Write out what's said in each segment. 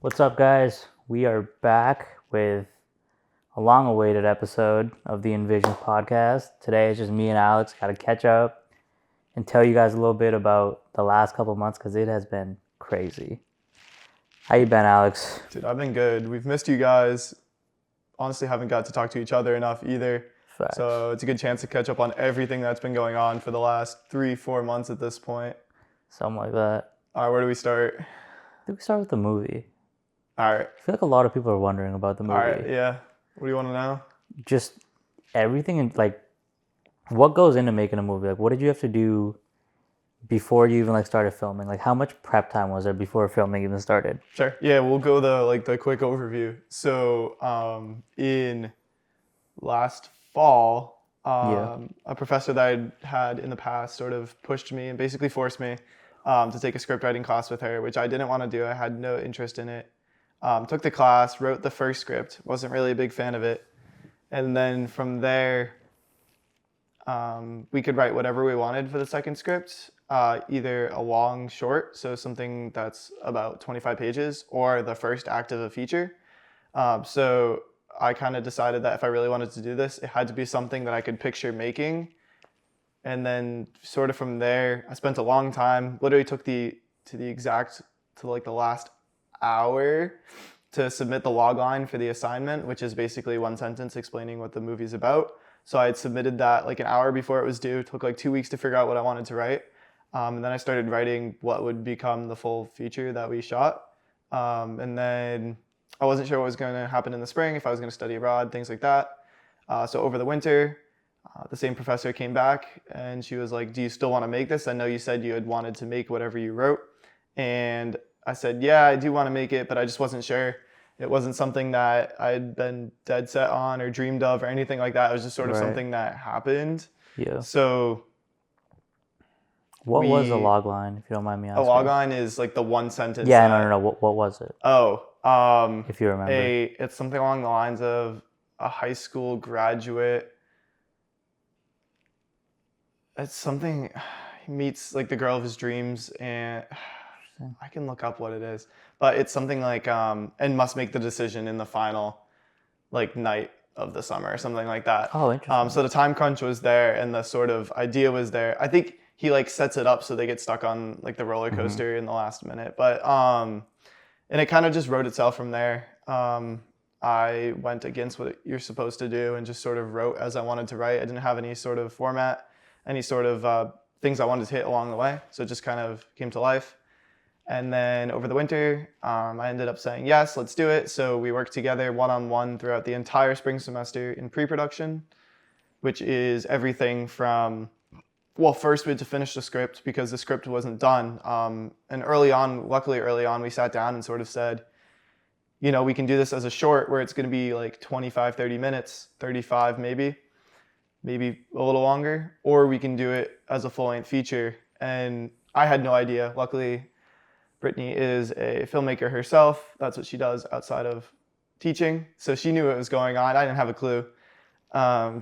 What's up, guys? We are back with a long-awaited episode of the Envisions Podcast. Today it's just me and Alex. Got to catch up and tell you guys a little bit about the last couple months because it has been crazy. How you been, Alex? Dude, I've been good. We've missed you guys. Honestly, haven't got to talk to each other enough either. Facts. So it's a good chance to catch up on everything that's been going on for the last 3-4 months at this point. Something like that. All right, where do we start? I think we start with the movie. All right. I feel like a lot of people are wondering about the movie. All right, yeah. What do you want to know? Just everything, and like, what goes into making a movie? Like, what did you have to do before you even started filming? Like, how much prep time was there before filming even started? Sure. Yeah, we'll go the quick overview. So in last fall, a professor that I'd had in the past sort of pushed me and basically forced me to take a script writing class with her, which I didn't want to do. I had no interest in it. Took the class, wrote the first script, wasn't really a big fan of it. And then from there, we could write whatever we wanted for the second script, either a long short, so something that's about 25 pages, or the first act of a feature. So I kind of decided that if I really wanted to do this, it had to be something that I could picture making. And then sort of from there, I spent a long time, literally took the last hour to submit the log line for the assignment, which is basically one sentence explaining what the movie's about. So I had submitted that like an hour before it was due. It took like 2 weeks to figure out what I wanted to write. And then I started writing what would become the full feature that we shot. And then I wasn't sure what was going to happen in the spring, if I was going to study abroad, things like that. So over the winter, the same professor came back and she was like, "Do you still want to make this? I know you said you had wanted to make whatever you wrote." And I said, "Yeah, I do want to make it, but I just wasn't sure." It wasn't something that I'd been dead set on or dreamed of or anything like that. It was just sort of something that happened. Yeah. So what was a log line, if you don't mind me asking? A log line is like the one sentence. Yeah, no. What was it? If you remember. It's something along the lines of a high school graduate. It's something, he meets like the girl of his dreams, and I can look up what it is, but it's something like and must make the decision in the final like night of the summer or something like that. Oh, interesting. So the time crunch was there and the sort of idea was there. I think he like sets it up so they get stuck on like the roller coaster in the last minute, but and it kind of just wrote itself from there. I went against what you're supposed to do and just sort of wrote as I wanted to write. I didn't have any sort of format, any sort of things I wanted to hit along the way. So it just kind of came to life. And then over the winter, I ended up saying, yes, let's do it. So we worked together one-on-one throughout the entire spring semester in pre-production, which is everything from, well, first we had to finish the script because the script wasn't done. And luckily early on, we sat down and sort of said, you know, we can do this as a short where it's going to be like 25, 30 minutes, 35 maybe a little longer, or we can do it as a full-length feature. And I had no idea. Luckily, Brittany is a filmmaker herself. That's what she does outside of teaching. So she knew what was going on. I didn't have a clue.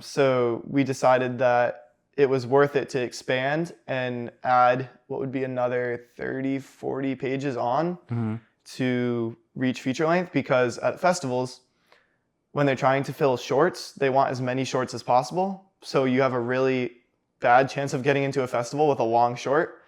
So we decided that it was worth it to expand and add what would be another 30, 40 pages on to reach feature length, because at festivals, when they're trying to fill shorts, they want as many shorts as possible. So you have a really bad chance of getting into a festival with a long short,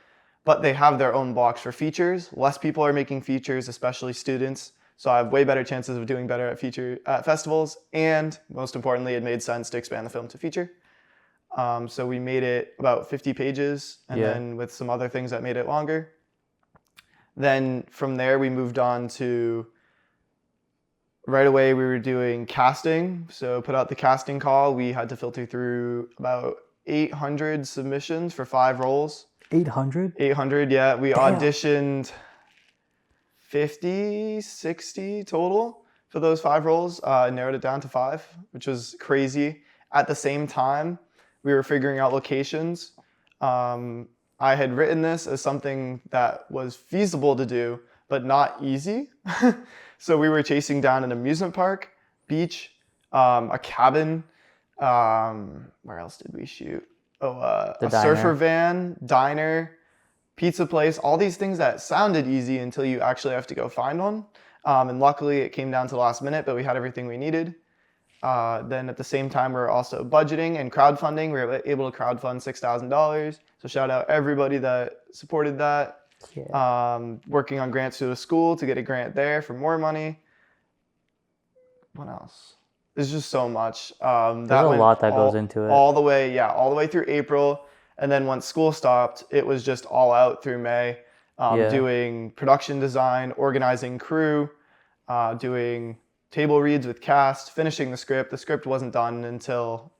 but they have their own blocks for features. Less people are making features, especially students. So I have way better chances of doing better at festivals. And most importantly, it made sense to expand the film to feature. So we made it about 50 pages, and then with some other things that made it longer. Then from there, we moved on to, right away, we were doing casting. So put out the casting call. We had to filter through about 800 submissions for 5 roles. 800? 800, yeah. We auditioned 50, 60 total for those 5 roles. Narrowed it down to 5, which was crazy. At the same time, we were figuring out locations. I had written this as something that was feasible to do, but not easy. So we were chasing down an amusement park, beach, a cabin. Where else did we shoot? A surfer van, diner, pizza place, all these things that sounded easy until you actually have to go find one. And luckily it came down to the last minute, but we had everything we needed. Then at the same time, we were also budgeting and crowdfunding. We were able to crowdfund $6,000. So shout out everybody that supported that. Yeah. Working on grants through the school to get a grant there for more money. What else? There's just so much. There's a lot that goes into it. All the way through April. And then once school stopped, it was just all out through May. Doing production design, organizing crew, doing table reads with cast, finishing the script. The script wasn't done until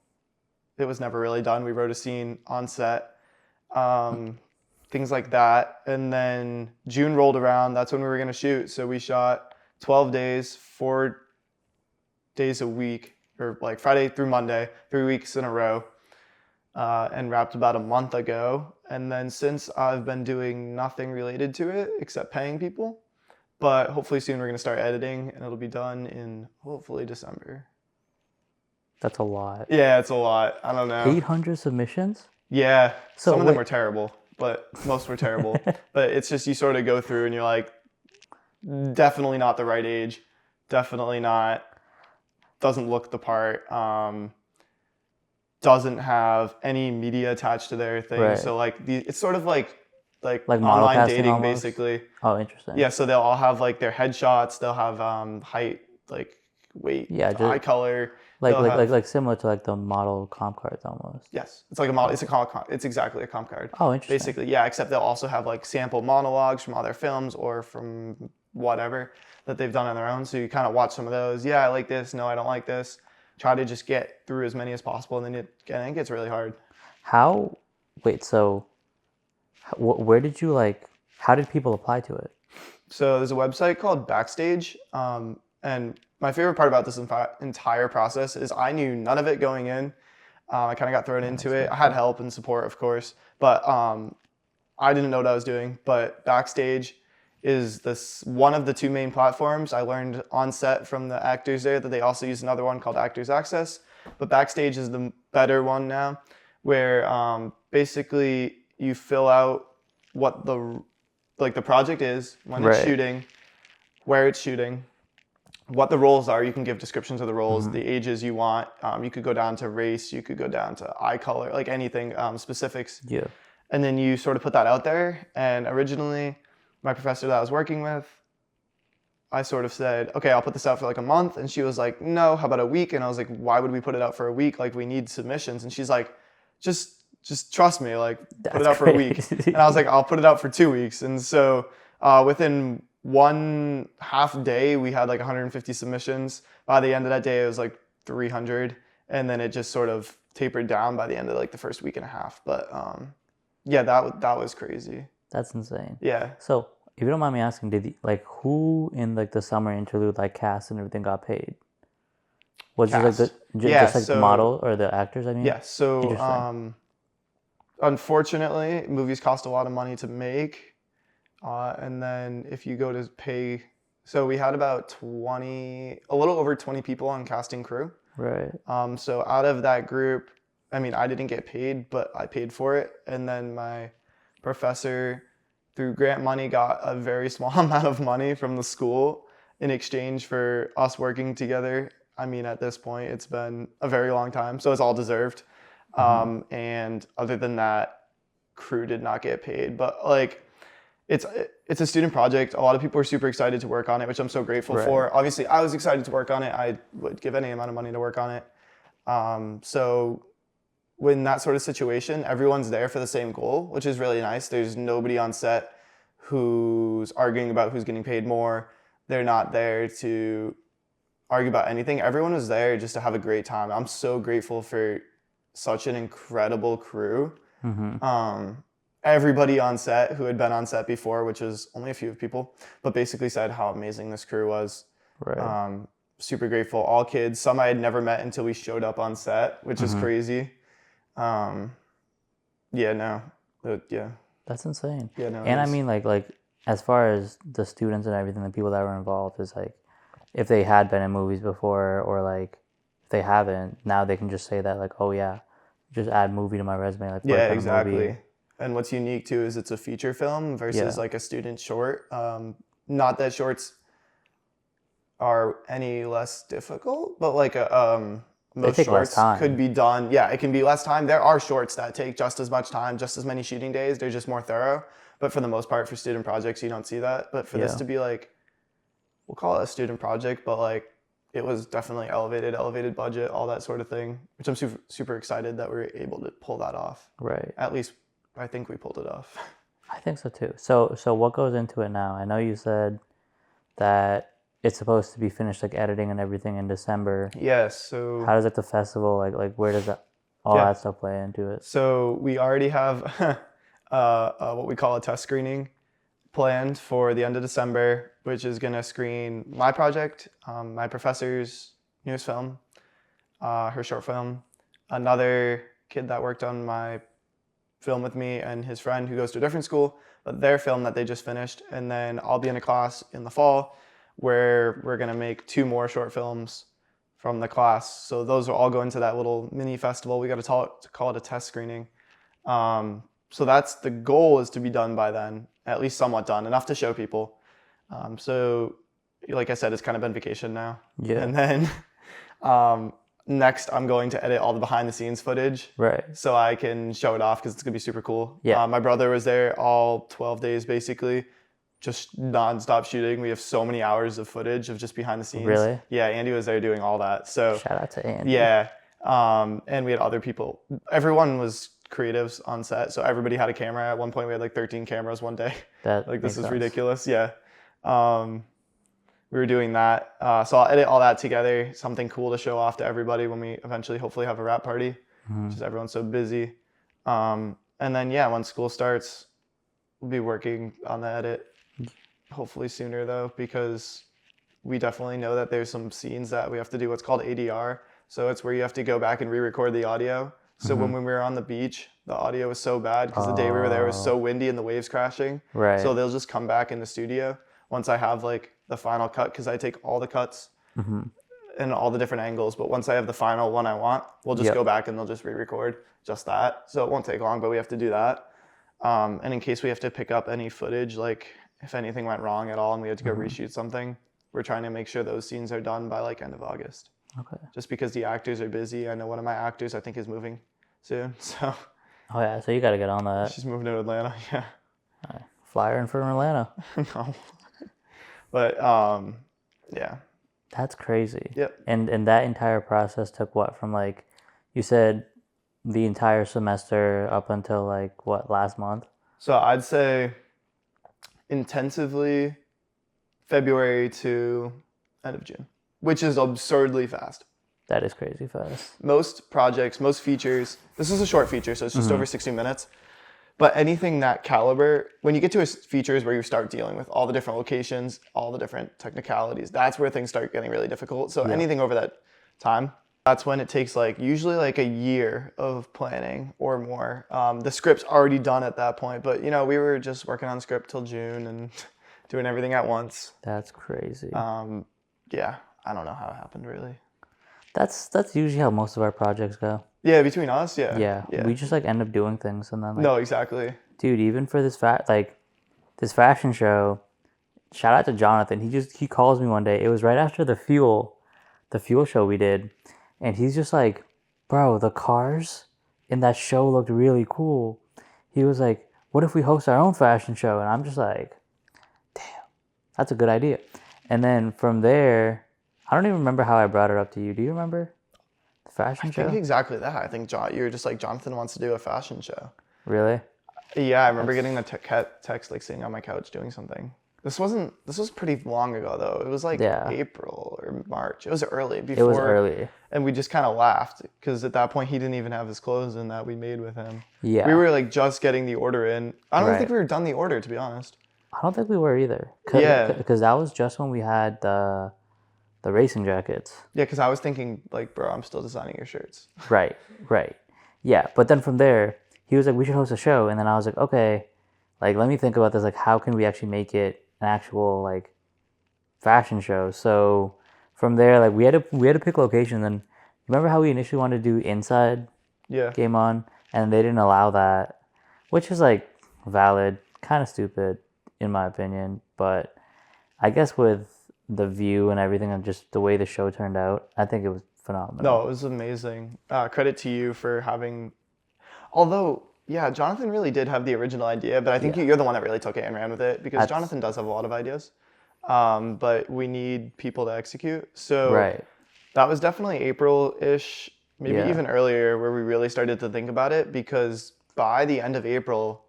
it was never really done. We wrote a scene on set, things like that. And then June rolled around. That's when we were going to shoot. So we shot 12 days, 4 days a week, or like Friday through Monday, 3 weeks in a row, and wrapped about a month ago. And then since I've been doing nothing related to it except paying people. But hopefully soon we're going to start editing, and it'll be done in hopefully December. That's a lot. Yeah, it's a lot. I don't know. 800 submissions? Yeah. So some of them were terrible, but most were terrible. But it's just you sort of go through and you're like, definitely not the right age. Definitely not. Doesn't look the part. Doesn't have any media attached to their thing. Right. So like it's sort of like online dating almost? Basically. Oh, interesting. Yeah, so they'll all have like their headshots. They'll have height, like weight, eye color. Like similar to like the model comp cards almost. Yes, it's like a model. It's exactly a comp card. Oh, interesting. Basically, yeah. Except they'll also have like sample monologues from other films or from whatever that they've done on their own. So you kind of watch some of those. Yeah, I like this. No, I don't like this. Try to just get through as many as possible, and then it gets really hard. Where did you how did people apply to it? So there's a website called Backstage, and my favorite part about this entire process is I knew none of it going in. I kind of got thrown into it. I had help and support, of course, but I didn't know what I was doing. But Backstage is one of the two main platforms. I learned on set from the actors there that they also use another one called Actors Access, but Backstage is the better one now, where basically you fill out what the project is, when it's shooting, where it's shooting, what the roles are. You can give descriptions of the roles, the ages you want. You could go down to race, you could go down to eye color, like anything, specifics. Yeah. And then you sort of put that out there. And originally, my professor that I was working with, I sort of said, okay, I'll put this out for like a month. And she was like, no, how about a week? And I was like, why would we put it out for a week? Like, we need submissions. And she's like, just trust me, like put it out for a week. And I was like, I'll put it out for 2 weeks. And so within 1.5 day, we had like 150 submissions. By the end of that day, it was like 300. And then it just sort of tapered down by the end of like the first week and a half. But yeah, that was crazy. That's insane. Yeah. So if you don't mind me asking, who in like the summer interlude, cast and everything got paid? Was it just the model or the actors? I mean. Yeah. So unfortunately, movies cost a lot of money to make, and then if you go to pay, so we had about a little over 20 people on casting crew. Right. So out of that group, I mean, I didn't get paid, but I paid for it, and then my professor, through grant money, got a very small amount of money from the school in exchange for us working together. I mean, at this point, it's been a very long time, so it's all deserved. And other than that, crew did not get paid. But it's a student project. A lot of people are super excited to work on it, which I'm so grateful for. Obviously, I was excited to work on it. I would give any amount of money to work on it. So when that sort of situation, everyone's there for the same goal, which is really nice. There's nobody on set who's arguing about who's getting paid more. They're not there to argue about anything. Everyone was there just to have a great time. I'm so grateful for such an incredible crew. Everybody on set who had been on set before, which is only a few people, but basically said how amazing this crew was. Right. Super grateful. All kids. Some I had never met until we showed up on set, which is crazy. Yeah. That's insane. Yeah, no. And I mean, as far as the students and everything, the people that were involved, is if they had been in movies before, or if they haven't, now they can just say that oh yeah, just add movie to my resume. Yeah, exactly. And what's unique too is it's a feature film versus a student short. Not that shorts are any less difficult, but like most take less shorts time. could be done. Yeah, it can be less time. There are shorts that take just as much time, just as many shooting days. They're just more thorough. But for the most part, for student projects, you don't see that. But for this to be like, we'll call it a student project, but like it was definitely elevated budget, all that sort of thing, which I'm super, super excited that we were able to pull that off. Right. At least I think we pulled it off. I think so too. So what goes into it now? I know you said that it's supposed to be finished, like editing and everything in December. Yes. So how does like the festival, like where does that that stuff play into it? So we already have what we call a test screening planned for the end of December, which is going to screen my project, my professor's newest film, her short film, another kid that worked on my film with me and his friend who goes to a different school, but their film that they just finished. And then I'll be in a class in the fall where we're going to make 2 more short films from the class. So those will all go into that little mini festival. We got to call it a test screening. So that's the goal, is to be done by then, at least somewhat done, enough to show people. So like I said, it's kind of been vacation now. Yeah. And then next I'm going to edit all the behind the scenes footage. Right. So I can show it off because it's going to be super cool. Yeah. My brother was there all 12 days basically, just nonstop shooting. We have so many hours of footage of just behind the scenes. Really? Yeah, Andy was there doing all that. So shout out to Andy. Yeah. And we had other people. Everyone was creatives on set, so everybody had a camera. At one point we had like 13 cameras one day. Like, this is sense. ridiculous. Yeah. We were doing that. So I'll edit all that together, something cool to show off to everybody when we eventually hopefully have a wrap party, because everyone's so busy. And then once school starts, we'll be working on the edit, hopefully sooner though, because we definitely know that there's some scenes that we have to do what's called ADR. So it's where you have to go back and re-record the audio. So when we were on the beach, the audio was so bad because the day we were there was so windy and the waves crashing. Right. So they'll just come back in the studio once I have like the final cut, because I take all the cuts and all the different angles. But once I have the final one I want, we'll just go back and they'll just re-record just that. So it won't take long, but we have to do that. And in case we have to pick up any footage, like if anything went wrong at all and we had to go reshoot something, we're trying to make sure those scenes are done by like end of August. Okay. Just because the actors are busy. I know one of my actors, I think, is moving soon. So. Oh yeah, so you got to get on that. She's moving to Atlanta. Yeah. Right. Flyer in from Atlanta. No. But yeah. That's crazy. Yep. And that entire process took what, from like, you said the entire semester up until like what, last month? So I'd say intensively February to end of June, which is absurdly fast. That is crazy fast. Most projects, most features, this is a short feature, so it's just over 60 minutes. But anything that caliber, when you get to features where you start dealing with all the different locations, all the different technicalities, that's where things start getting really difficult. So anything over that time, that's when it takes usually a year of planning or more. The script's already done at that point, but we were just working on the script till June and doing everything at once. That's crazy. Yeah, I don't know how it happened really. That's usually how most of our projects go. Yeah, between us, yeah. Yeah. We just end up doing things and then no, exactly. Dude, even for this this fashion show, shout out to Jonathan. He calls me one day. It was right after the fuel show we did, and he's just like, "Bro, the cars in that show looked really cool." He was like, "What if we host our own fashion show?" And I'm just like, "Damn, that's a good idea." And then from there, I don't even remember how I brought it up to you. Do you remember the fashion show? I think exactly that. I think you were just like, Jonathan wants to do a fashion show. Really? Yeah, I remember getting the text sitting on my couch doing something. This was pretty long ago though. It was April or March. It was early before. It was early. And we just kind of laughed because at that point he didn't even have his clothes in that we made with him. Yeah. We were just getting the order in. I don't think we were done the order, to be honest. I don't think we were either. Because that was just when we had the racing jackets. Yeah, because I was thinking bro, I'm still designing your shirts. Right. Yeah, but then from there, he was like, we should host a show. And then I was like, okay, let me think about this. How can we actually make it an actual, fashion show? So from there, we had to pick locations. And remember how we initially wanted to do inside Game On? And they didn't allow that, which is, valid, kind of stupid, in my opinion. But I guess with the view and everything, and just the way the show turned out. I think it was phenomenal. No, it was amazing. Credit to you for having. Although, yeah, Jonathan really did have the original idea, but I think you're the one that really took it and ran with it because Jonathan does have a lot of ideas. But we need people to execute. So that was definitely April-ish, maybe even earlier, where we really started to think about it because by the end of April,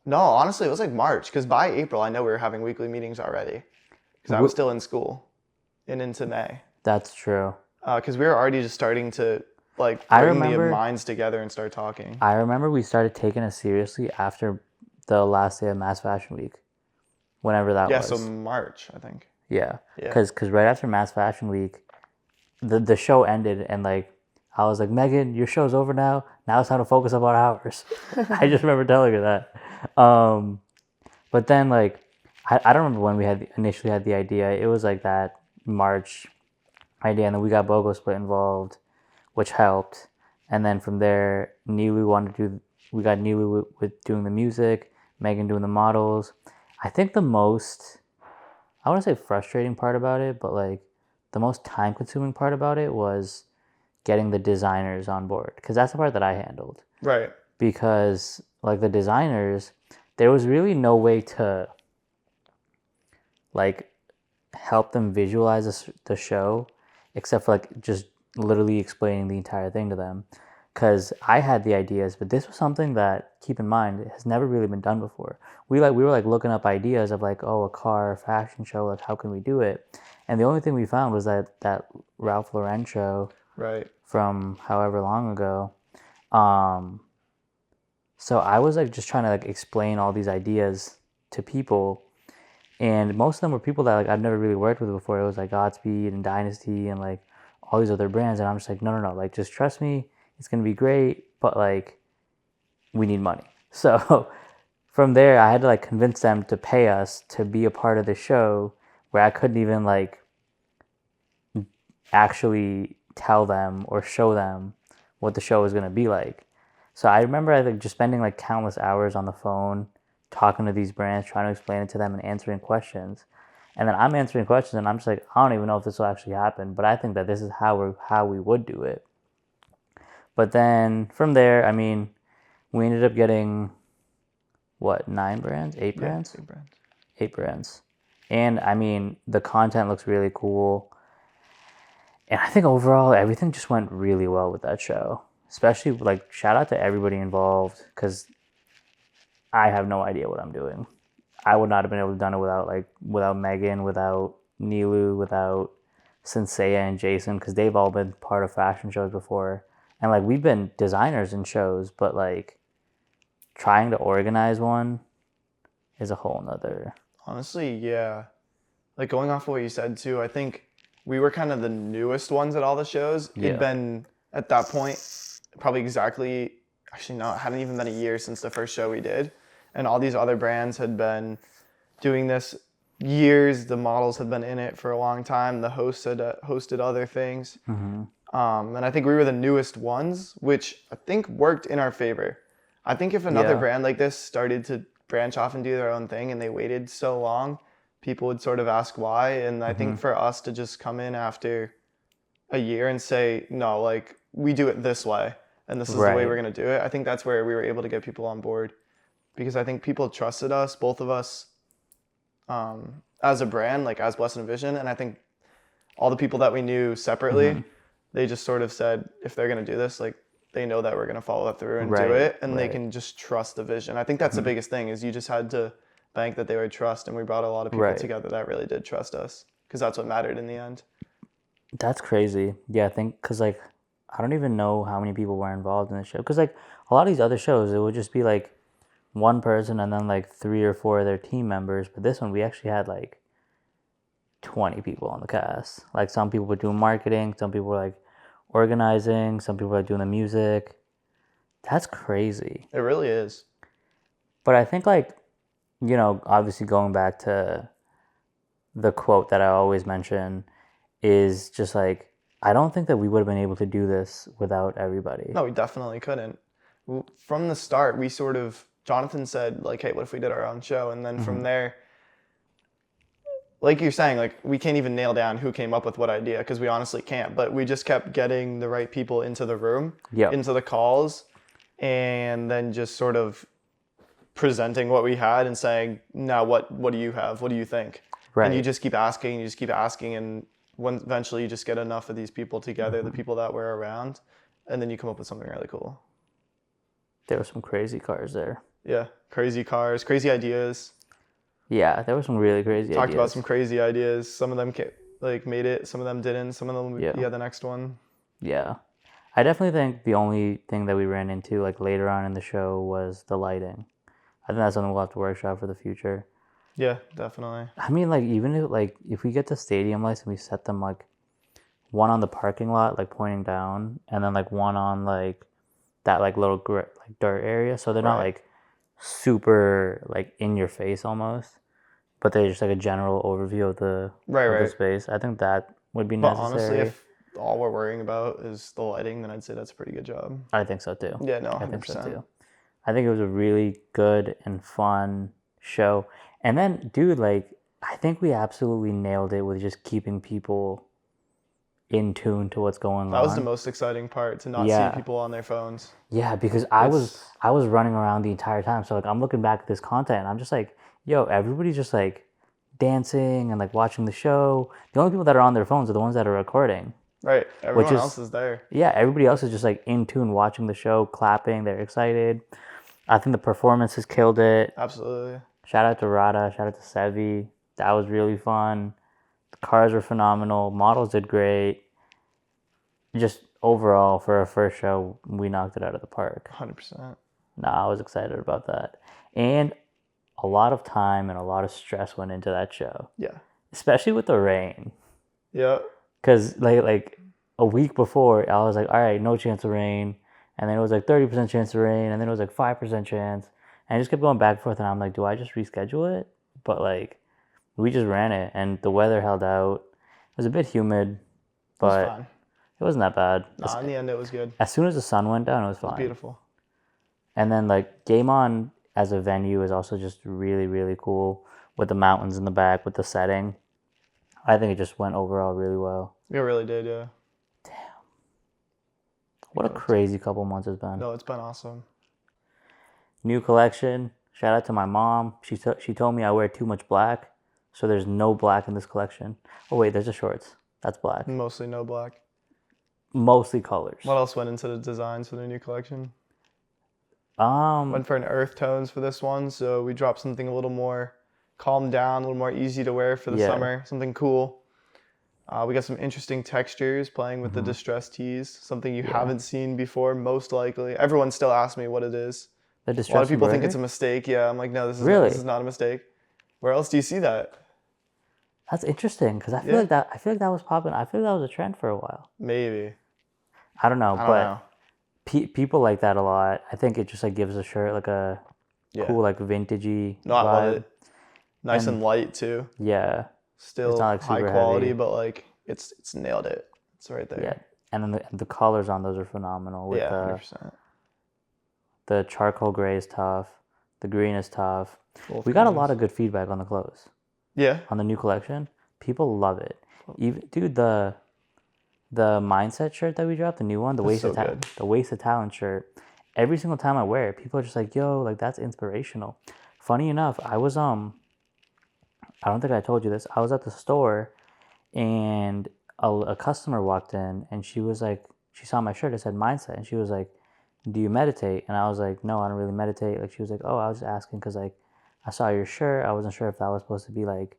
no, honestly, it was like March because by April, I know we were having weekly meetings already because I was still in school and into May. That's true. Because we were already just starting to like bring the minds together and start talking. I remember we started taking it seriously after the last day of Mass Fashion Week, whenever that was. Yeah, so March, I think. Yeah, because right after Mass Fashion Week, the show ended and like I was like, Megan, your show's over now. Now it's time to focus on ours. I just remember telling her that. But then like I don't remember when we initially had the idea. It was like that March idea, and then we got BOGO Split involved, which helped. And then from there, we got Nilu with doing the music, Megan doing the models. I think the most, I want to say frustrating part about it, but like the most time consuming part about it was getting the designers on board, because that's the part that I handled. Right. Because like the designers, there was really no way to like help them visualize the show except for like just literally explaining the entire thing to them, because I had the ideas, but this was something that, keep in mind, has never really been done before. We were like looking up ideas of like, oh, a car fashion show, like how can we do it? And the only thing we found was that Ralph Lauren show from however long ago. So I was like just trying to like explain all these ideas to people, and most of them were people that like I've never really worked with before. It was like Godspeed and Dynasty and like all these other brands, and I'm just like, no, like just trust me, it's gonna be great, but like we need money. So from there, I had to like convince them to pay us to be a part of the show, where I couldn't even like actually tell them or show them what the show was gonna be like. So I remember I think just spending like countless hours on the phone talking to these brands, trying to explain it to them and answering questions. And then I'm answering questions and I'm just like, I don't even know if this will actually happen, but I think that this is how we would do it. But then from there, I mean, we ended up getting, what, 9 brands? 8 brands? 8 brands. 8 brands. And I mean, the content looks really cool. And I think overall, everything just went really well with that show. Especially, like, shout out to everybody involved, because I have no idea what I'm doing. I would not have been able to done it without Megan, without Nilu, without Senseiya and Jason, because they've all been part of fashion shows before. And like we've been designers in shows, but like trying to organize one is a whole nother. Honestly, yeah. Like going off of what you said too, I think we were kind of the newest ones at all the shows. Yeah. It'd been at that point probably it hadn't even been a year since the first show we did. And all these other brands had been doing this years. The models had been in it for a long time. The hosts had hosted other things. Mm-hmm. And I think we were the newest ones, which I think worked in our favor. I think if another brand like this started to branch off and do their own thing and they waited so long, people would sort of ask why. And I think for us to just come in after a year and say, no, like we do it this way and this is the way we're going to do it. I think that's where we were able to get people on board, because I think people trusted us, both of us, as a brand, like as Blessed Envision. And I think all the people that we knew separately, they just sort of said, if they're going to do this, like they know that we're going to follow that through and do it, and they can just trust the vision. I think that's the biggest thing, is you just had to bank that they would trust, and we brought a lot of people together that really did trust us, because that's what mattered in the end. That's crazy. Yeah, I think because like I don't even know how many people were involved in the show, because like a lot of these other shows, it would just be like one person and then like 3 or 4 of their team members, but this one we actually had like 20 people on the cast. Like some people were doing marketing, some people were like organizing, some people were doing the music. That's crazy. It really is. But I think like, you know, obviously going back to the quote that I always mention is just like, I don't think that we would have been able to do this without everybody. No, we definitely couldn't. From the start, we sort of, Jonathan said like, hey, what if we did our own show? And then from there, like you're saying, like we can't even nail down who came up with what idea because we honestly can't. But we just kept getting the right people into the room, into the calls, and then just sort of presenting what we had and saying, now what do you have? What do you think? Right. And you just keep asking, and when eventually you just get enough of these people together, the people that were around, and then you come up with something really cool. There were some crazy cars there. Yeah, crazy cars, crazy ideas. Yeah, there were some really crazy ideas. Talked about some crazy ideas. Some of them made it, some of them didn't, some of them the next one. Yeah. I definitely think the only thing that we ran into like later on in the show was the lighting. I think that's something we'll have to workshop for the future. Yeah, definitely. I mean, like, even if we get the stadium lights and we set them, like, one on the parking lot, like, pointing down, and then, like, one on, like, that, like, little, dirt area, so they're not, like, super, like, in your face almost, but they're just, like, a general overview of the space. I think that would be necessary. But honestly, if all we're worrying about is the lighting, then I'd say that's a pretty good job. I think so, too. Yeah, no, 100%. I think so, too. I think it was a really good and fun show. And then, dude, like, I think we absolutely nailed it with just keeping people in tune to what's going on. That was the most exciting part, to not see people on their phones. Yeah, because I was running around the entire time. So, like, I'm looking back at this content, and I'm just like, yo, everybody's just, like, dancing and, like, watching the show. The only people that are on their phones are the ones that are recording. Right. Everyone else is there. Yeah, everybody else is just, like, in tune, watching the show, clapping. They're excited. I think the performances killed it. Absolutely. Shout out to Rada. Shout out to Sevi. That was really fun. The cars were phenomenal. Models did great. Just overall, for our first show, we knocked it out of the park. 100%. Nah, I was excited about that. And a lot of time and a lot of stress went into that show. Yeah. Especially with the rain. Yeah. Because, like a week before, I was like, all right, no chance of rain. And then it was like 30% chance of rain. And then it was like 5% chance. And I just kept going back and forth. And I'm like, do I just reschedule it? But, like, we just ran it. And the weather held out. It was a bit humid. But it was fine. It wasn't that bad. Nah, in the end, it was good. As soon as the sun went down, it was fine. It was beautiful. And then, like, Game On as a venue is also just really, really cool. With the mountains in the back, with the setting. I think it just went overall really well. It really did, yeah. Damn. What a crazy couple months it's been. No, it's been awesome. New collection. Shout out to my mom. She told me I wear too much black, so there's no black in this collection. Oh wait, there's the shorts. That's black. Mostly no black. Mostly colors. What else went into the designs for the new collection? Went for an earth tones for this one, so we dropped something a little more calmed down, a little more easy to wear for the summer. Something cool. We got some interesting textures playing with the distressed tees, something you haven't seen before, most likely. Everyone still asks me what it is. The distressed A lot of people think it's a mistake. Yeah, I'm like, no, this is not a mistake. Where else do you see that? That's interesting, because I feel like that was popping. I feel like that was a trend for a while. Maybe. I don't know, people like that a lot. I think it just like gives a shirt like a cool like vintagey vibe. I love it. Nice and light too. Yeah. Still it's not like high quality, heavy. But like it's nailed it. It's right there. Yeah, and then the colors on those are phenomenal. With 100%. The charcoal gray is tough. The green is tough. We got a lot of good feedback on the clothes. Yeah. On the new collection, people love it. Even dude, the mindset shirt that we dropped, the new one, the waist of talent shirt. Every single time I wear it, people are just like, "Yo, like that's inspirational." Funny enough, I was I don't think I told you this. I was at the store, and a customer walked in, and she was like, she saw my shirt. It said mindset, and she was like, "Do you meditate?" And I was like, "No, I don't really meditate." Like she was like, "Oh, I was just asking because like I saw your shirt. I wasn't sure if that was supposed to be like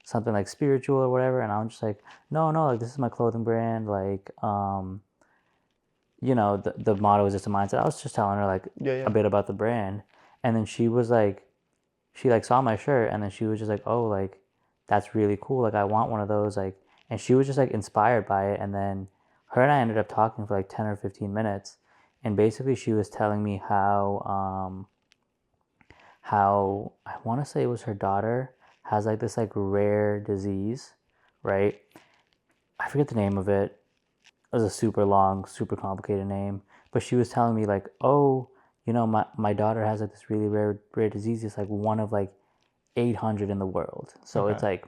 something like spiritual or whatever." And I'm just like, "No, like this is my clothing brand. Like, you know, the motto is just a mindset." I was just telling her like a bit about the brand, and then she was like. She like saw my shirt and then she was just like, "Oh, like that's really cool. Like I want one of those." Like, and she was just like inspired by it. And then her and I ended up talking for like 10 or 15 minutes. And basically she was telling me how I want to say it was her daughter has like this like rare disease, right? I forget the name of it. It was a super long, super complicated name. But she was telling me like, "Oh, you know, my daughter has like this really rare disease. It's like one of like 800 in the world. So it's like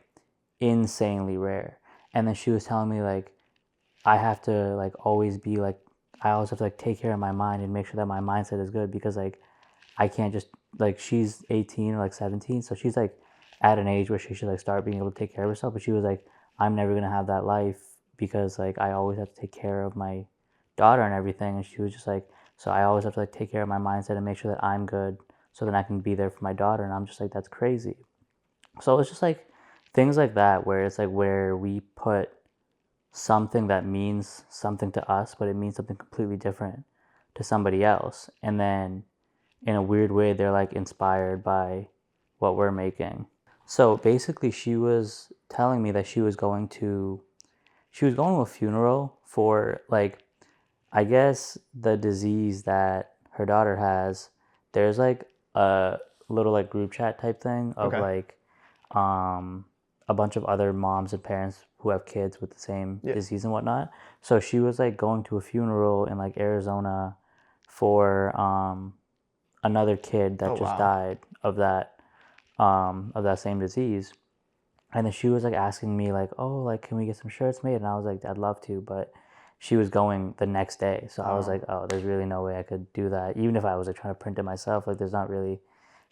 insanely rare. And then she was telling me like I have to like always be like I always have to like take care of my mind and make sure that my mindset is good because like I can't just like she's 18 or like 17, so she's like at an age where she should like start being able to take care of herself. But she was like, I'm never gonna have that life because like I always have to take care of my daughter and everything. And she was just like, so I always have to like take care of my mindset and make sure that I'm good so then I can be there for my daughter. And I'm just like, that's crazy. So it's just like things like that where it's like where we put something that means something to us, but it means something completely different to somebody else. And then in a weird way, they're like inspired by what we're making. So basically, she was telling me that she was going to a funeral for like, I guess the disease that her daughter has. There's like a little like group chat type thing of Okay. like um, a bunch of other moms and parents who have kids with the same Yeah. disease and whatnot. So she was like going to a funeral in like Arizona for another kid that Oh, just wow. died of that same disease. And then she was like asking me like, oh, like can we get some shirts made? And I was like, I'd love to, but she was going the next day. So I was like, oh, there's really no way I could do that. Even if I was like trying to print it myself, like there's not really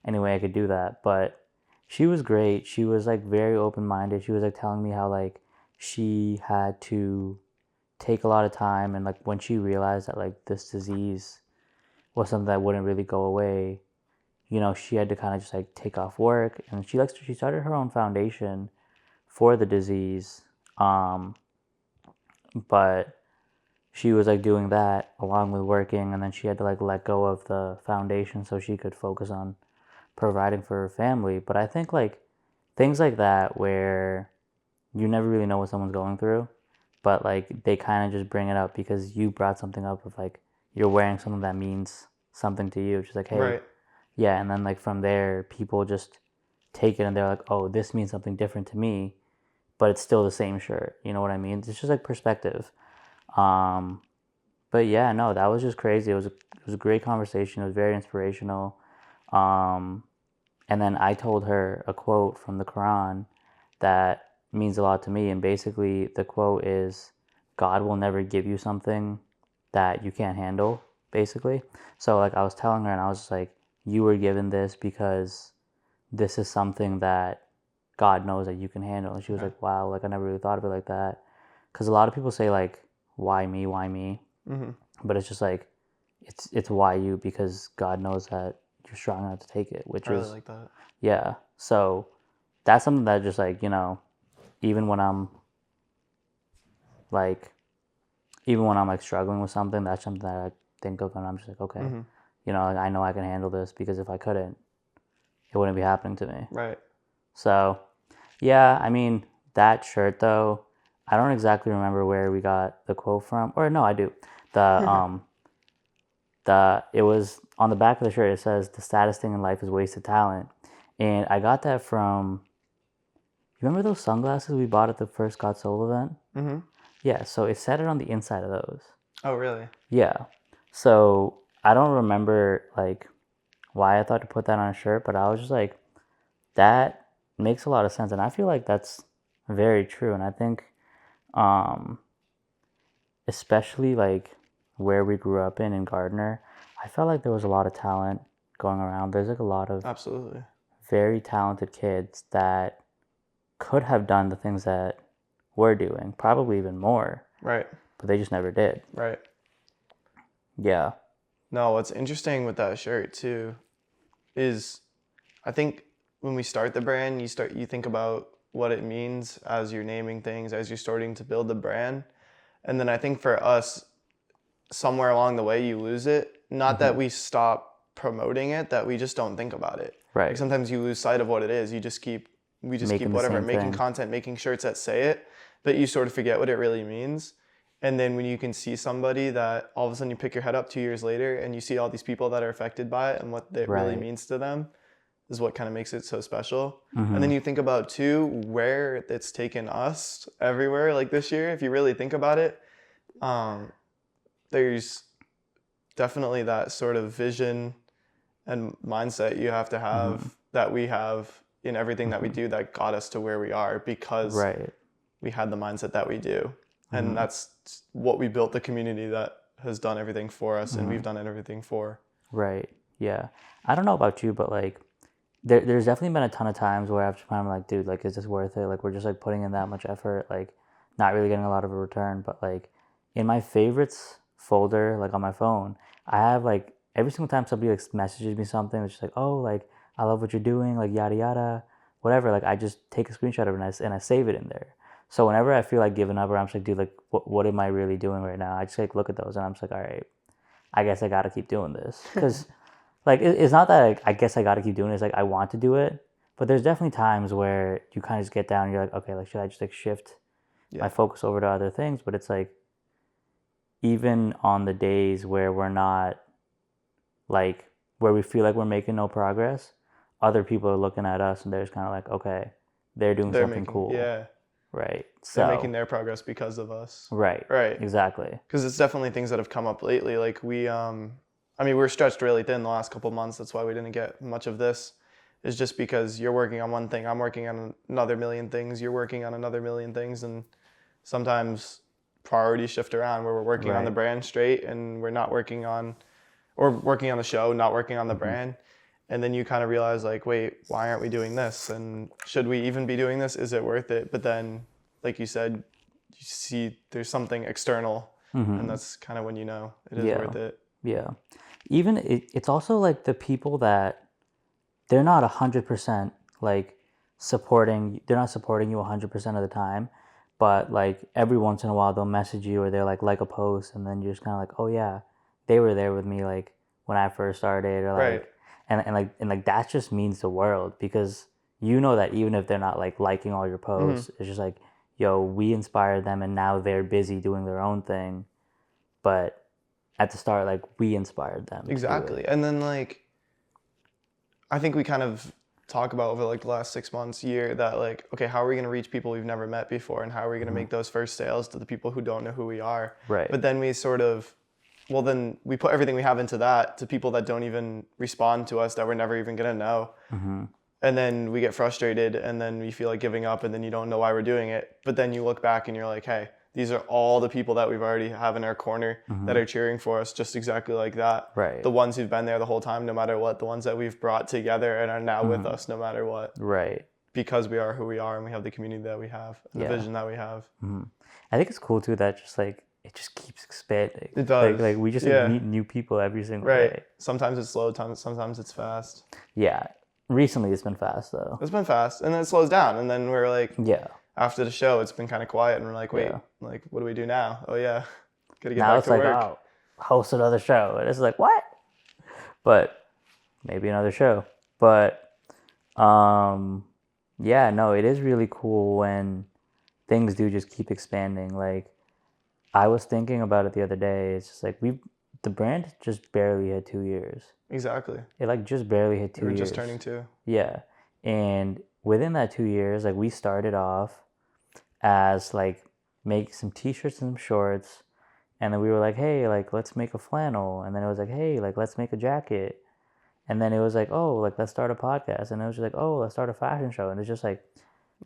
any way I could do that. But she was great. She was like very open minded. She was like telling me how like she had to take a lot of time and like when she realized that like this disease was something that wouldn't really go away, she had to kind of just like take off work and she started her own foundation for the disease. Um, but she was like doing that along with working and then she had to like let go of the foundation so she could focus on providing for her family. But I think like things like that where you never really know what someone's going through, but like they kind of just bring it up because you brought something up of like you're wearing something that means something to you. Just like, hey, Right. yeah. And then like from there, people just take it and they're like, oh, this means something different to me, but it's still the same shirt. You know what I mean? It's just like perspective. Um, but yeah, no, that was just crazy. It was a great conversation. It was very inspirational. Um, and then I told her a quote from the Quran that means a lot to me. And basically, the quote is, God will never give you something that you can't handle, basically. So, like, I was telling her, and I was just like, you were given this because this is something that God knows that you can handle. And she was Okay. like, wow, like, I never really thought of it like that. Because a lot of people say, like, why me, why me? Mm-hmm. But it's just like, it's why you because God knows that you're strong enough to take it, which I really is like that. yeah. So that's something that just like, even when I'm like even when I'm like struggling with something, that's something that I think of and I'm just like, okay, Mm-hmm. like, I know I can handle this because if I couldn't, it wouldn't be happening to me. Right. So yeah, I mean that shirt though, I don't exactly remember where we got the quote from. Or no, I do. The it was on the back of the shirt. It says the saddest thing in life is wasted talent, and I got that from. You remember those sunglasses we bought at the first Got Soul event? Mm-hmm. Yeah, so it said it on the inside of those. Oh, really? Yeah, so I don't remember like why I thought to put that on a shirt, but I was just like, that makes a lot of sense, and I feel like that's very true, and I think, um, especially like where we grew up in Gardner, I felt like there was a lot of talent going around. There's like a lot of Absolutely. very talented kids that could have done the things that we're doing, probably even more, Right. but they just never did. Right. Yeah. No, what's interesting with that shirt too is I think when we start the brand, you think about what it means as you're naming things, as you're starting to build the brand. And then I think for us, somewhere along the way you lose it. Not that we stop promoting it, that we just don't think about it. Like Right. sometimes you lose sight of what it is. We just keep Making the whatever, same making thing. content, making shirts that say it, but you sort of forget what it really means. And then when you can see somebody that all of a sudden you pick your head up 2 years later and you see all these people that are affected by it and what it really Right. means to them is what kind of makes it so special. Mm-hmm. And then you think about too where it's taken us everywhere like this year. If you really think about it, there's definitely that sort of vision and mindset you have to have that we have in everything that we do that got us to where we are because we had the mindset that we do. And that's what we built, the community that has done everything for us and we've done everything for. Right. Yeah. I don't know about you, but like there's definitely been a ton of times where after time I'm like, dude, like, is this worth it? Like, we're just like putting in that much effort, like not really getting a lot of a return. But like in my favorites folder, like on my phone, I have like every single time somebody like messages me something, it's just like, oh, like I love what you're doing, like yada yada, whatever. Like I just take a screenshot of it and I save it in there. So whenever I feel like giving up, or I'm just like, dude, like what am I really doing right now? I just like look at those and I'm just like, all right, I guess I gotta keep doing this because. Like, it's not that like, I guess I got to keep doing it. It's like I want to do it. But there's definitely times where you kind of just get down and you're like, okay, like, should I just like shift my focus over to other things? But it's like, even on the days where we're not, like, where we feel like we're making no progress, other people are looking at us and they're just kind of like, okay, they're doing something cool. Yeah. Right. They're making their progress because of us. Right. Right. Exactly. Because it's definitely things that have come up lately. Like we're stretched really thin the last couple of months. That's why we didn't get much of this. Is just because you're working on one thing, I'm working on another million things, you're working on another million things, and sometimes priorities shift around where we're working on the brand straight and we're not working on, or working on the show, not working on the brand. And then you kind of realize like, wait, why aren't we doing this? And should we even be doing this? Is it worth it? But then, like you said, you see there's something external, and that's kind of when you know it is worth it. Yeah. Even it's also like the people that they're not 100% like supporting, they're not supporting you 100% of the time, but like every once in a while they'll message you or they're like a post, and then you're just kind of like, oh yeah, they were there with me like when I first started, or like and like that just means the world, because you know that even if they're not like liking all your posts, it's just like, yo, we inspired them and now they're busy doing their own thing, but at the start, like, we inspired them. Exactly. And then, like, I think we kind of talk about over, like, the last 6 months, year, that, like, okay, how are we going to reach people we've never met before? And how are we going to make those first sales to the people who don't know who we are? Right. But then we sort of, well, then we put everything we have into that to people that don't even respond to us, that we're never even going to know. And then we get frustrated, and then we feel like giving up, and then you don't know why we're doing it. But then you look back and you're like, hey, these are all the people that we've already have in our corner that are cheering for us, just exactly like that. Right. The ones who've been there the whole time, no matter what. The ones that we've brought together and are now with us, no matter what. Right. Because we are who we are, and we have the community that we have, and the vision that we have. I think it's cool too that just like it just keeps expanding. It does. Like we just like, meet new people every single day. Sometimes it's slow, sometimes it's fast. Yeah. Recently it's been fast though. It's been fast, and then it slows down, and then we're like, yeah. After the show, it's been kind of quiet, and we're like, wait, like, what do we do now? Oh yeah, gotta get now back to work. Now it's like, oh, host another show, and it's like, what? But maybe another show. But yeah, no, it is really cool when things do just keep expanding. Like, I was thinking about it the other day. It's just like the brand just barely hit 2 years. Exactly. It like just barely hit 2 years. We're just turning 2. Yeah, and within that 2 years, like we started off as like make some t-shirts and some shorts, and then we were like, hey, like let's make a flannel, and then it was like, hey, like let's make a jacket, and then it was like, oh, like let's start a podcast, and it was just like, oh, let's start a fashion show, and it's just like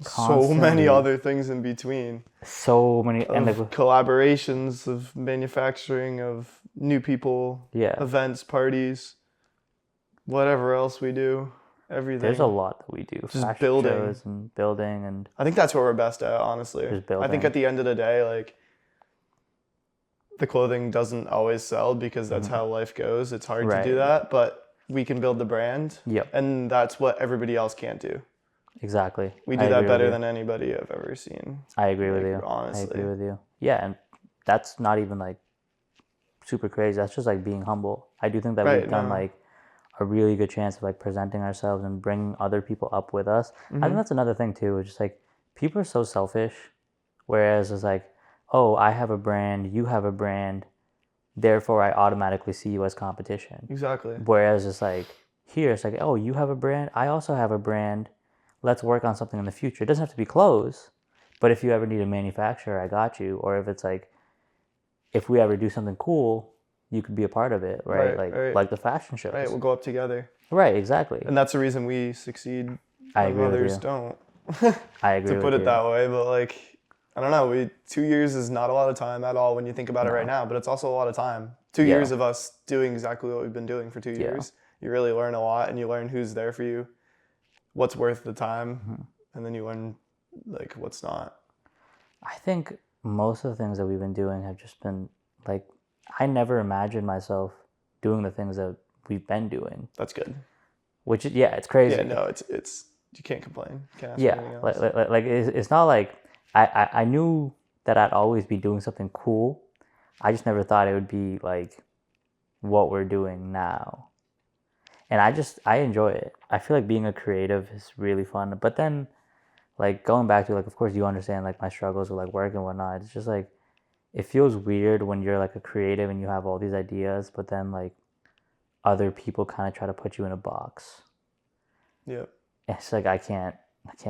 so many other things in between. So many and like collaborations, of manufacturing, of new people, events, parties, whatever else we do. Everything. There's a lot that we do. Just fashion building. shows and building, and I think that's what we're best at, honestly. Just building. I think at the end of the day, like, the clothing doesn't always sell because that's how life goes. It's hard to do that, but we can build the brand. Yep. And that's what everybody else can't do. Exactly. We do that better than anybody I've ever seen. I agree with you. Honestly. I agree with you. Yeah, and that's not even like super crazy. That's just like being humble. I do think that we've done like a really good chance of like presenting ourselves and bringing other people up with us. I think that's another thing too. It's just like people are so selfish, whereas it's like, oh, I have a brand, you have a brand, therefore I automatically see you as competition. Exactly. Whereas it's like here, it's like, oh, you have a brand, I also have a brand. Let's work on something in the future. It doesn't have to be clothes, but if you ever need a manufacturer, I got you. Or if it's like, if we ever do something cool, you could be a part of it, right? Like the fashion shows. Right, we'll go up together. Right, exactly. And that's the reason we succeed I Our agree with mothers you. don't. I agree To put with it you. that way, but like, I don't know. 2 years is not a lot of time at all when you think about it right now, but it's also a lot of time. 2 Yeah. years of us doing exactly what we've been doing for 2 Yeah. years. You really learn a lot, and you learn who's there for you, what's worth the time, and then you learn like what's not. I think most of the things that we've been doing have just been like, I never imagined myself doing the things that we've been doing. That's good. Which is, yeah, it's crazy. Yeah, no, it's you can't complain. You can't ask for anything else. Like it's not like I knew that I'd always be doing something cool. I just never thought it would be like what we're doing now. And I enjoy it. I feel like being a creative is really fun. But then, like, going back to, like, of course you understand, like, my struggles with, like, work and whatnot. It's just like, it feels weird when you're like a creative and you have all these ideas, but then like other people kind of try to put you in a box. Yep. It's like I can't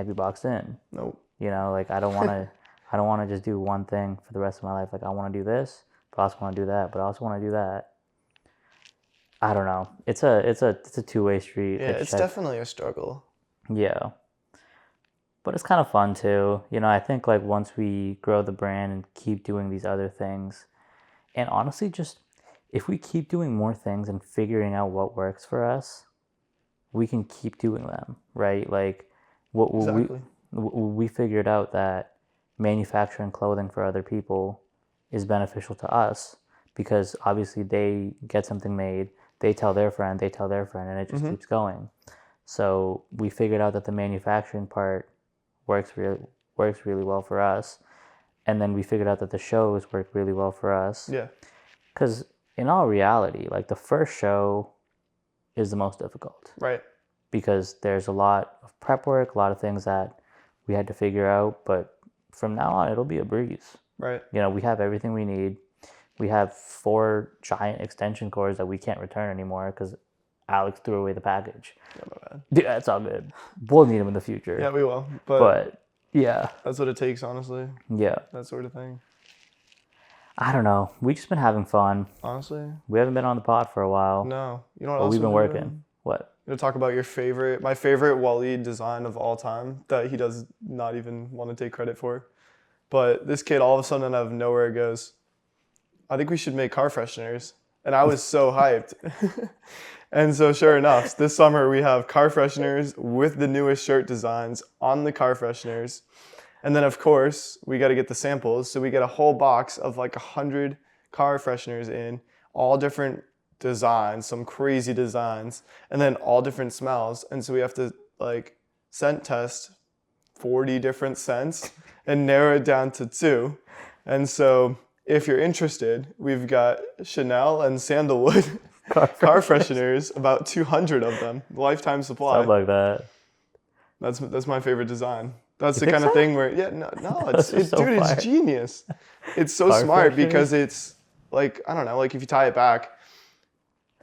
be boxed in. Nope. You know, like I don't want to just do one thing for the rest of my life. Like I want to do this, but I also want to do that, but I also want to do that. I don't know. It's a two-way street. Yeah, it's definitely a struggle. Yeah. But it's kind of fun too. You know, I think like once we grow the brand and keep doing these other things, and honestly, just if we keep doing more things and figuring out what works for us, we can keep doing them, right? Like Exactly. we figured out that manufacturing clothing for other people is beneficial to us because obviously they get something made, they tell their friend, and it just keeps going. So we figured out that the manufacturing part works really well for us, and then we figured out that the shows work really well for us. Yeah. Because in all reality, like the first show is the most difficult. Right. Because there's a lot of prep work, a lot of things that we had to figure out, but from now on, it'll be a breeze. Right. You know, we have everything we need. We have 4 giant extension cords that we can't return anymore because Alex threw away the package. Yeah, my bad. Yeah, that's all good. We'll need them in the future. Yeah, we will. But yeah. That's what it takes, honestly. Yeah. That sort of thing. I don't know. We've just been having fun. Honestly. We haven't been on the pod for a while. No. You know what But else we've been doing? working. What? You know, talk about my favorite Owalid design of all time that he does not even want to take credit for. But this kid all of a sudden out of nowhere goes, I think we should make car fresheners. And I was so hyped. And so sure enough, this summer we have car fresheners with the newest shirt designs on the car fresheners. And then of course, we got to get the samples. So we get a whole box of like 100 car fresheners in, all different designs, some crazy designs, and then all different smells. And so we have to like scent test 40 different scents and narrow it down to 2. And so if you're interested, we've got Chanel and Sandalwood car fresheners, about 200 of them, lifetime supply. Something like that. That's my favorite design. That's the think kind of so? thing where it's so dude, fire. it's genius. It's so Car smart fresheners? because it's like, I don't know, like if you tie it back,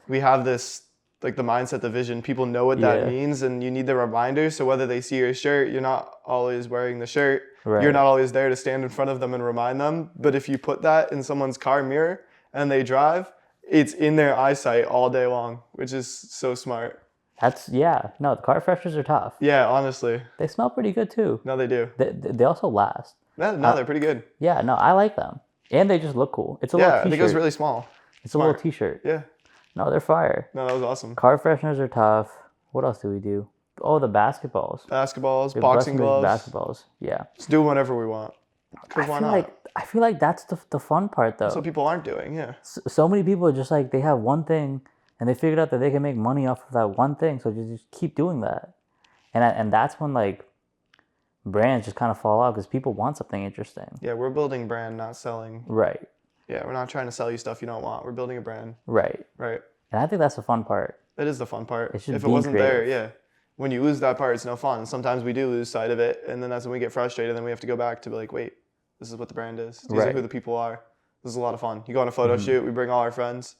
we have this like the mindset, the vision, people know what that means, and you need the reminder. So whether they see your shirt, you're not always wearing the shirt. Right. You're not always there to stand in front of them and remind them. But if you put that in someone's car mirror and they drive, it's in their eyesight all day long, which is so smart. No, the car fresheners are tough. Yeah, honestly. They smell pretty good too. No, they do. They also last. No, they're pretty good. Yeah, no, I like them. And they just look cool. It's a little t-shirt. It goes really small. It's a little t-shirt. Yeah. No, they're fire. No, that was awesome. Car fresheners are tough. What else do we do? Oh, the basketballs. Basketballs, We have boxing gloves. Basketballs. Yeah. Just do whatever we want. Because why not? I feel like that's the fun part though. That's what people aren't doing, yeah. So many people are just like, they have one thing and they figured out that they can make money off of that one thing. So just keep doing that. And that's when like brands just kind of fall out because people want something interesting. Yeah, we're building brand, not selling. Right. Yeah, we're not trying to sell you stuff you don't want. We're building a brand. Right. Right. And I think that's the fun part. It is the fun part. It's just If it being wasn't creative. there, yeah. When you lose that part, it's no fun. Sometimes we do lose sight of it, and then that's when we get frustrated, then we have to go back to be like, wait, this is what the brand is. These are Right. who the people are. This is a lot of fun. You go on a photo shoot, we bring all our friends,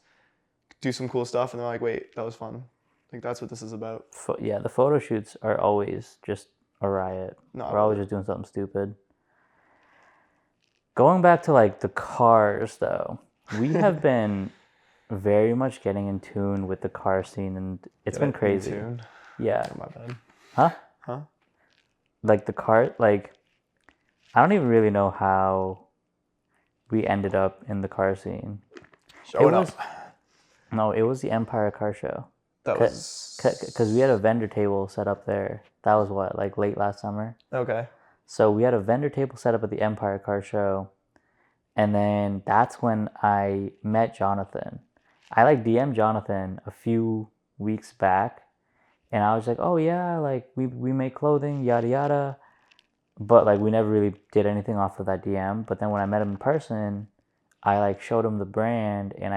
do some cool stuff, and they're like, wait, that was fun. I think that's what this is about. The photo shoots are always just a riot. No, We're always just doing something stupid. Going back to like the cars though, we have been very much getting in tune with the car scene, and it's been crazy. Tune. Yeah. Oh, my bad. Huh? Huh? like the cart, like I don't even really know how we ended up in the car scene. Showing up. No, it was the Empire Car Show. That was Because we had a vendor table set up there. That was what, like late last summer? okay. So we had a vendor table set up at the Empire Car Show. And then that's when I met Jonathan. I like DM'd Jonathan a few weeks back. And I was like, oh yeah, like we make clothing, yada yada. But like we never really did anything off of that DM. But then when I met him in person, I like showed him the brand and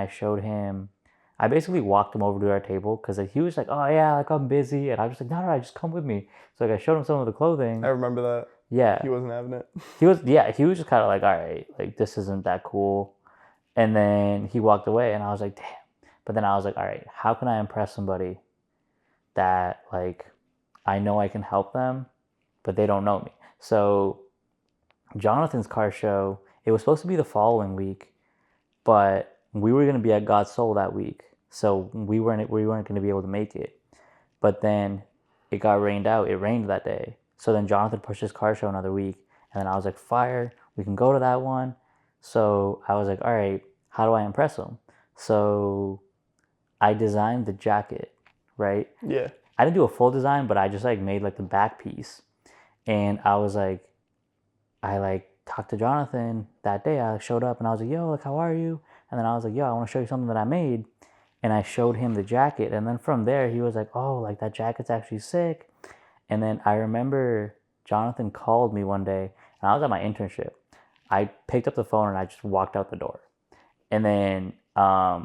I basically walked him over to our table because like, he was like, oh yeah, like I'm busy. And I was like, no, just come with me. So like I showed him some of the clothing. I remember that. Yeah. He wasn't having it. He was just kind of like, all right, like this isn't that cool. And then he walked away and I was like, damn. But then I was like, all right, how can I impress somebody that like I know I can help them, but they don't know me? So Jonathan's car show, it was supposed to be the following week, but we were going to be at God's Soul that week. So we weren't going to be able to make it. But then it got rained out. It rained that day. So then Jonathan pushed his car show another week. And then I was like, fire, we can go to that one. So I was like, all right, how do I impress him? So I designed the jacket, right? Yeah. I didn't do a full design, but I just like made like the back piece. And I was like, I like talked to Jonathan that day. I showed up and I was like, yo, like, how are you? And then I was like, yo, I want to show you something that I made. And I showed him the jacket. And then from there, he was like, oh, like that jacket's actually sick. And then I remember Jonathan called me one day and I was at my internship. I picked up the phone and I just walked out the door. And then I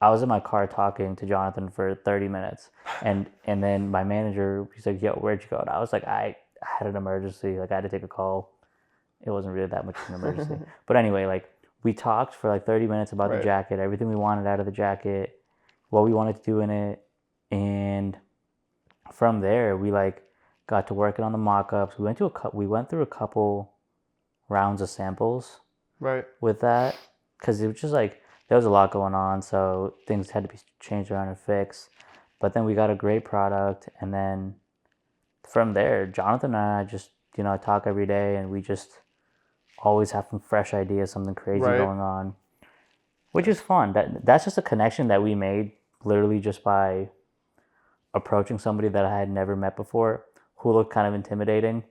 was in my car talking to Jonathan for 30 minutes. And then my manager, he's like, yo, where'd you go? And I was like, I had an emergency. Like I had to take a call. It wasn't really that much of an emergency. But anyway, like we talked for like 30 minutes about the jacket, everything we wanted out of the jacket, what we wanted to do in it. And from there, we like got to working on the mock-ups. We went through a couple rounds of samples with that because it was just like there was a lot going on, so things had to be changed around and fixed. But then we got a great product, and then from there, Jonathan and I just talk every day, and we just always have some fresh ideas, something crazy going on, which is fun. That's just a connection that we made literally just by approaching somebody that I had never met before who looked kind of intimidating.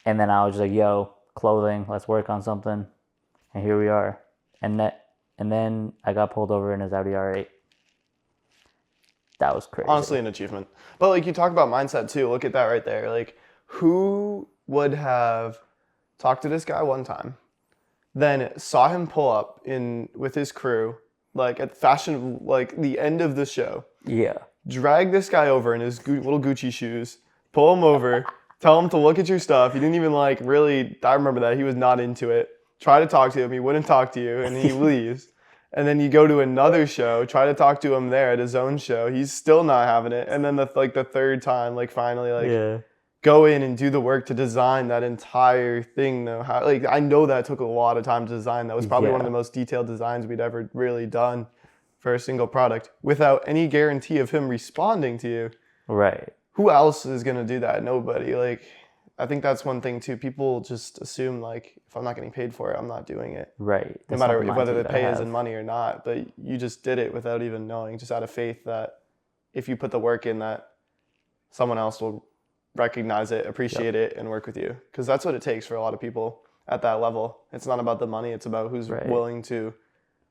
And then I was just like, yo, clothing, let's work on something. And here we are. And then I got pulled over in his Audi R8. That was crazy. Honestly, an achievement. But like you talk about mindset too. Look at that right there. Like who would have talked to this guy one time, then saw him pull up in with his crew, like at fashion, like the end of the show. Yeah. Drag this guy over in his little Gucci shoes, pull him over, tell him to look at your stuff. He didn't even like really, I remember that. He was not into it. Try to talk to him. He wouldn't talk to you and he leaves. And then you go to another show, try to talk to him there at his own show. He's still not having it. And then the third time, like finally, go in and do the work to design that entire thing though. I know that took a lot of time to design. That was probably one of the most detailed designs we'd ever really done for a single product without any guarantee of him responding to you. Right. Who else is going to do that? Nobody. Like, I think that's one thing too. People just assume like, if I'm not getting paid for it, I'm not doing it. Right. No matter whether the pay is in money or not, but you just did it without even knowing, just out of faith that if you put the work in that someone else will recognize it, appreciate it, and work with you. Because that's what it takes for a lot of people at that level. It's not about the money. It's about who's willing to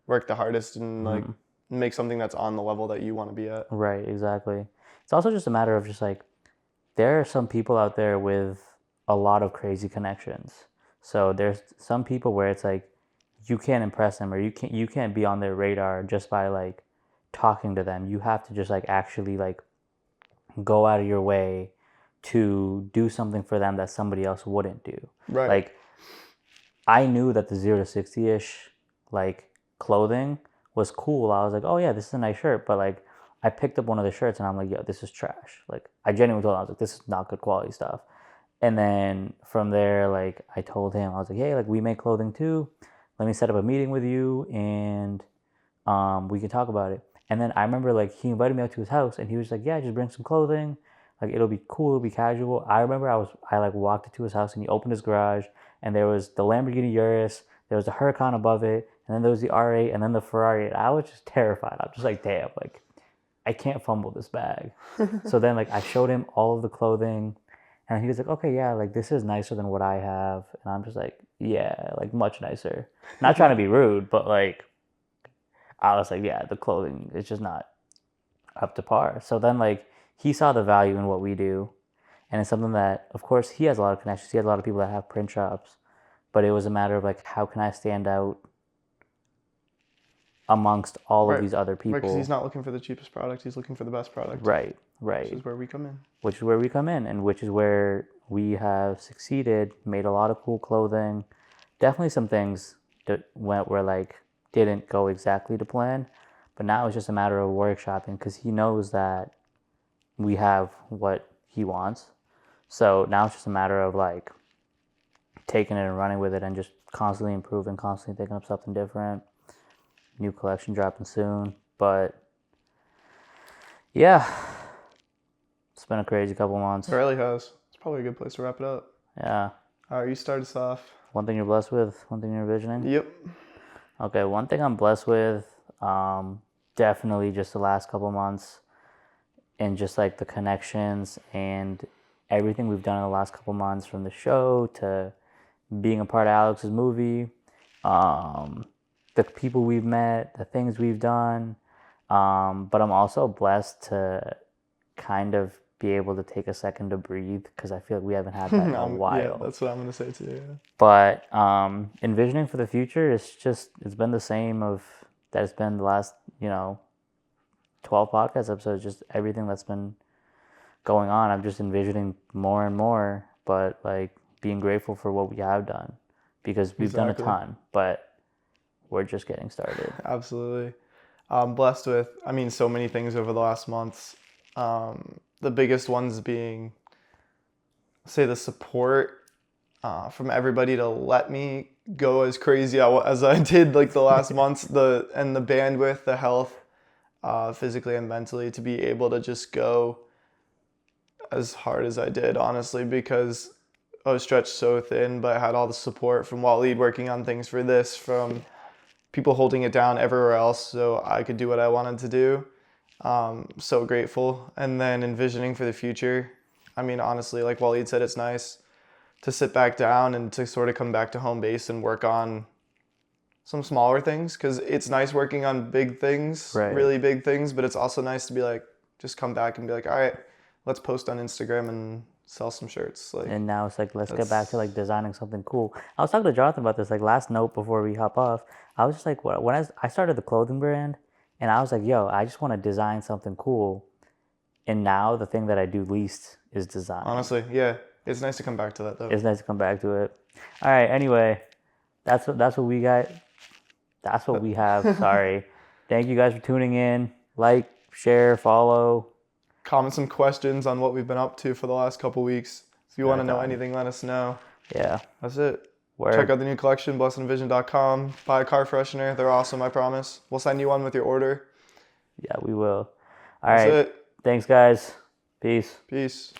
work the hardest and like make something that's on the level that you want to be at. Right, exactly. It's also just a matter of just like, there are some people out there with a lot of crazy connections. So there's some people where it's like, you can't impress them or you can't be on their radar just by like talking to them. You have to just like actually like go out of your way to do something for them that somebody else wouldn't do. Right. Like I knew that the 0 to 60-ish like clothing was cool. I was like, oh yeah, this is a nice shirt. But like I picked up one of the shirts and I'm like, yo, this is trash. Like I genuinely told him, I was like, this is not good quality stuff. And then from there, like I told him, I was like, hey, like we make clothing too. Let me set up a meeting with you and we can talk about it. And then I remember like he invited me out to his house and he was like, yeah, just bring some clothing. Like, it'll be cool, it'll be casual. I remember I like walked into his house and he opened his garage and there was the Lamborghini Urus, there was the Huracan above it, and then there was the R8 and then the Ferrari. And I was just terrified. I'm just like, damn, like, I can't fumble this bag. So then, like, I showed him all of the clothing and he was like, okay, yeah, like, this is nicer than what I have. And I'm just like, yeah, like, much nicer. Not trying to be rude, but like, I was like, yeah, the clothing is just not up to par. So then, like, he saw the value in what we do. And it's something that, of course, he has a lot of connections. He has a lot of people that have print shops. But it was a matter of, like, how can I stand out amongst all of these other people? Right, because he's not looking for the cheapest product. He's looking for the best product. Right. Which is where we come in. And which is where we have succeeded, made a lot of cool clothing. Definitely some things that were like, didn't go exactly to plan. But now it's just a matter of workshopping because he knows that we have what he wants. So now it's just a matter of like taking it and running with it and just constantly improving, constantly thinking up something different. New collection dropping soon. But yeah, it's been a crazy couple months. It really has. It's probably a good place to wrap it up. Yeah. All right, you start us off. One thing you're blessed with, one thing you're envisioning? Yep. Okay, one thing I'm blessed with, definitely just the last couple months and just like the connections and everything we've done in the last couple months, from the show to being a part of Alex's movie, the people we've met, the things we've done. But I'm also blessed to kind of be able to take a second to breathe because I feel like we haven't had that in a while. Yeah, that's what I'm going to say too. Yeah. But envisioning for the future, it's been the same of that it's been the last, 12 podcast episodes, just everything that's been going on. I'm just envisioning more and more, but like being grateful for what we have done because we've done a ton, but we're just getting started. Absolutely. I'm blessed with, so many things over the last months. The biggest ones being, say, the support from everybody to let me go as crazy as I did like the last months, the bandwidth, the health, physically and mentally, to be able to just go as hard as I did, honestly, because I was stretched so thin, but I had all the support from Owalid working on things for this, from people holding it down everywhere else so I could do what I wanted to do. So grateful. And then envisioning for the future. Honestly, like Owalid said, it's nice to sit back down and to sort of come back to home base and work on some smaller things, because it's nice working on big things, really big things, but it's also nice to be like, just come back and be like, all right, let's post on Instagram and sell some shirts. And now it's like, let's get back to like designing something cool. I was talking to Jonathan about this like last note before we hop off. I was just like, when I started the clothing brand, and I was like, yo, I just want to design something cool. And now the thing that I do least is design. Honestly, yeah. It's nice to come back to that, though. It's nice to come back to it. All right, anyway, that's what we got. That's what we have. Sorry. Thank you guys for tuning in. Like, share, follow. Comment some questions on what we've been up to for the last couple weeks. If you want to know anything, let us know. Yeah. That's it. Word. Check out the new collection, blessedandvision.com. Buy a car freshener. They're awesome, I promise. We'll send you one with your order. Yeah, we will. All That's right. it. Thanks, guys. Peace. Peace.